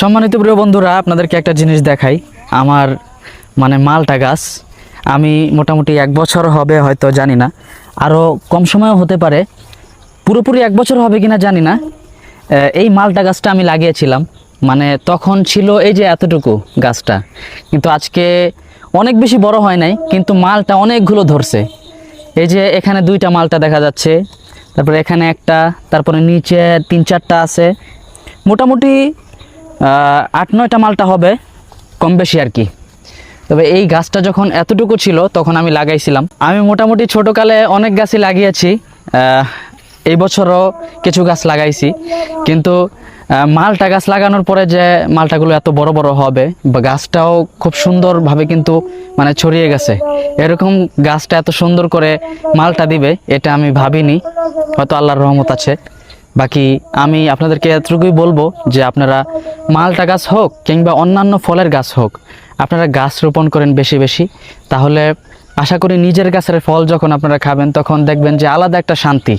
সম্মানিত প্রিয় বন্ধুরা, আপনাদেরকে একটা জিনিস দেখাই। আমার মালটা গাছ আমি মোটামুটি 1 বছর হবে, হয়তো জানি না, আরও কম সময়ও হতে পারে, পুরোপুরি 1 বছর হবে কিনা জানি না। এই মালটা গাছটা আমি লাগিয়েছিলাম, তখন ছিল এই যে এতটুকু গাছটা, কিন্তু আজকে অনেক বেশি বড় হয় নাই, কিন্তু মালটা অনেকগুলো ধরছে। এই যে এখানে 2টা মালটা দেখা যাচ্ছে, তারপরে এখানে একটা, তারপরে নিচে 3-4টা আছে, মোটামুটি 8-9টা মালটা হবে, কম বেশি আর কি। তবে এই গাছটা যখন এতটুকু ছিল তখন আমি লাগাইছিলাম। আমি মোটামুটি ছোটোকালে অনেক গাছই লাগিয়েছি, এই বছরও কিছু গাছ লাগাইছি, কিন্তু মালটা গাছ লাগানোর পরে যে মালটাগুলো এত বড় বড় হবে বা গাছটাও খুব সুন্দরভাবে কিন্তু ছড়িয়ে গেছে, এরকম গাছটা এত সুন্দর করে মালটা দিবে এটা আমি ভাবিনি। হয়তো আল্লাহর রহমত আছে। বাকি আমি আপনাদেরকে এতটুকুই বলবো যে আপনারা মালটা গাছ হোক কিংবা অন্যান্য ফলের গাছ হোক, আপনারা গাছ রোপণ করেন বেশি বেশি, তাহলে আশা করি নিজের গাছের ফল যখন আপনারা খাবেন তখন দেখবেন যে আলাদা একটা শান্তি।